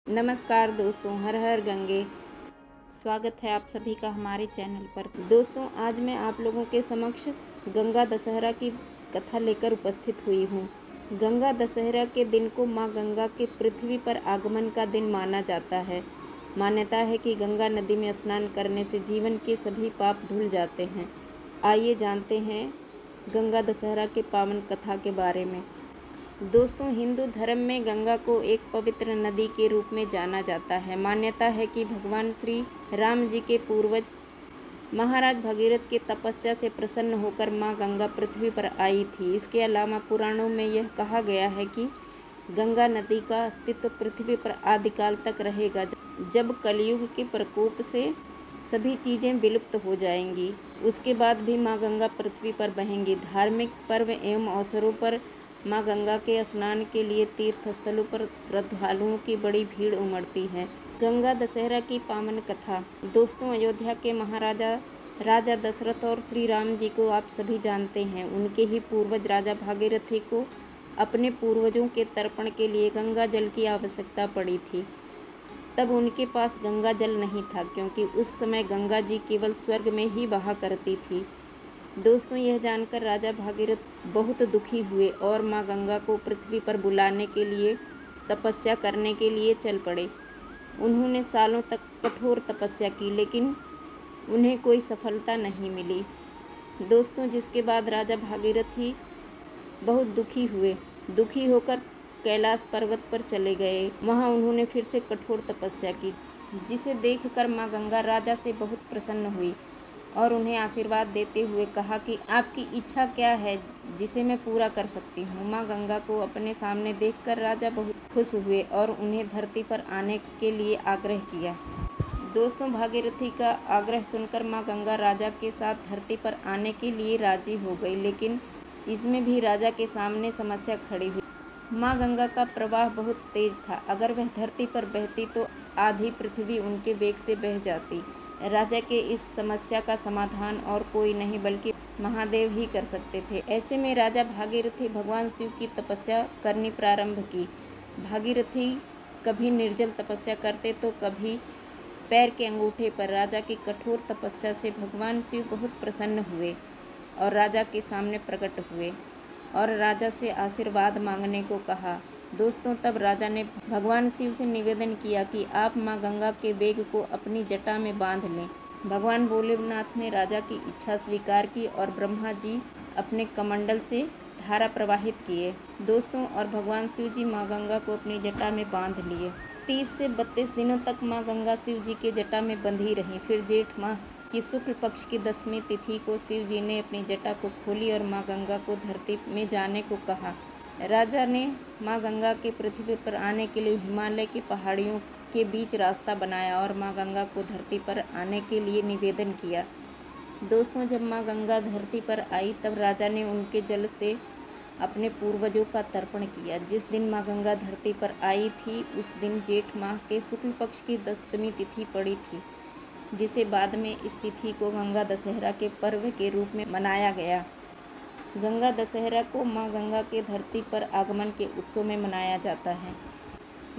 नमस्कार दोस्तों, हर हर गंगे। स्वागत है आप सभी का हमारे चैनल पर। दोस्तों, आज मैं आप लोगों के समक्ष गंगा दशहरा की कथा लेकर उपस्थित हुई हूँ। गंगा दशहरा के दिन को माँ गंगा के पृथ्वी पर आगमन का दिन माना जाता है। मान्यता है कि गंगा नदी में स्नान करने से जीवन के सभी पाप धुल जाते हैं। आइए जानते हैं गंगा दशहरा के पावन कथा के बारे में। दोस्तों, हिंदू धर्म में गंगा को एक पवित्र नदी के रूप में जाना जाता है। मान्यता है कि भगवान श्री राम जी के पूर्वज महाराज भगीरथ के तपस्या से प्रसन्न होकर मां गंगा पृथ्वी पर आई थी। इसके अलावा पुराणों में यह कहा गया है कि गंगा नदी का अस्तित्व पृथ्वी पर आदिकाल तक रहेगा, जब कलयुग के प्रकोप से सभी चीज़ें विलुप्त हो जाएंगी। उसके बाद भी माँ गंगा पृथ्वी पर बहेंगी। धार्मिक पर्व एवं अवसरों पर माँ गंगा के स्नान के लिए तीर्थ स्थलों पर श्रद्धालुओं की बड़ी भीड़ उमड़ती है। गंगा दशहरा की पावन कथा। दोस्तों, अयोध्या के महाराजा राजा दशरथ और श्री राम जी को आप सभी जानते हैं। उनके ही पूर्वज राजा भागीरथी को अपने पूर्वजों के तर्पण के लिए गंगा जल की आवश्यकता पड़ी थी। तब उनके पास गंगा जल नहीं था, क्योंकि उस समय गंगा जी केवल स्वर्ग में ही बहा करती थी। दोस्तों, यह जानकर राजा भागीरथ बहुत दुखी हुए और माँ गंगा को पृथ्वी पर बुलाने के लिए तपस्या करने के लिए चल पड़े। उन्होंने सालों तक कठोर तपस्या की, लेकिन उन्हें कोई सफलता नहीं मिली। दोस्तों, जिसके बाद राजा भागीरथ ही बहुत दुखी हुए। दुखी होकर कैलाश पर्वत पर चले गए। वहाँ उन्होंने फिर से कठोर तपस्या की, जिसे देखकर माँ गंगा राजा से बहुत प्रसन्न हुई और उन्हें आशीर्वाद देते हुए कहा कि आपकी इच्छा क्या है जिसे मैं पूरा कर सकती हूँ। माँ गंगा को अपने सामने देखकर राजा बहुत खुश हुए और उन्हें धरती पर आने के लिए आग्रह किया। दोस्तों, भागीरथी का आग्रह सुनकर माँ गंगा राजा के साथ धरती पर आने के लिए राजी हो गई, लेकिन इसमें भी राजा के सामने समस्या खड़ी हुई। माँ गंगा का प्रवाह बहुत तेज था। अगर वह धरती पर बहती तो आधी पृथ्वी उनके वेग से बह जाती। राजा के इस समस्या का समाधान और कोई नहीं बल्कि महादेव ही कर सकते थे। ऐसे में राजा भागीरथी भगवान शिव की तपस्या करनी प्रारंभ की। भागीरथी कभी निर्जल तपस्या करते तो कभी पैर के अंगूठे पर। राजा की कठोर तपस्या से भगवान शिव बहुत प्रसन्न हुए और राजा के सामने प्रकट हुए और राजा से आशीर्वाद मांगने को कहा। दोस्तों, तब राजा ने भगवान शिव से निवेदन किया कि आप माँ गंगा के वेग को अपनी जटा में बांध लें। भगवान भोलेनाथ ने राजा की इच्छा स्वीकार की और ब्रह्मा जी अपने कमंडल से धारा प्रवाहित किए। दोस्तों, और भगवान शिव जी माँ गंगा को अपनी जटा में बांध लिए। 30 से 32 दिनों तक माँ गंगा शिव जी के जटा में बंधी रहीं। फिर जेठ माह की शुक्ल पक्ष की 10वीं तिथि को शिव जी ने अपनी जटा को खोली और माँ गंगा को धरती में जाने को कहा। राजा ने माँ गंगा के पृथ्वी पर आने के लिए हिमालय की पहाड़ियों के बीच रास्ता बनाया और माँ गंगा को धरती पर आने के लिए निवेदन किया। दोस्तों, जब माँ गंगा धरती पर आई तब राजा ने उनके जल से अपने पूर्वजों का तर्पण किया। जिस दिन माँ गंगा धरती पर आई थी उस दिन जेठ माह के शुक्ल पक्ष की 10वीं तिथि पड़ी थी, जिसे बाद में इस तिथि को गंगा दशहरा के पर्व के रूप में मनाया गया। गंगा दशहरा को माँ गंगा के धरती पर आगमन के उत्सव में मनाया जाता है।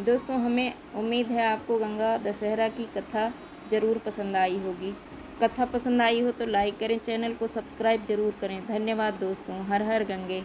दोस्तों, हमें उम्मीद है आपको गंगा दशहरा की कथा ज़रूर पसंद आई होगी। कथा पसंद आई हो तो लाइक करें, चैनल को सब्सक्राइब ज़रूर करें। धन्यवाद दोस्तों। हर हर गंगे।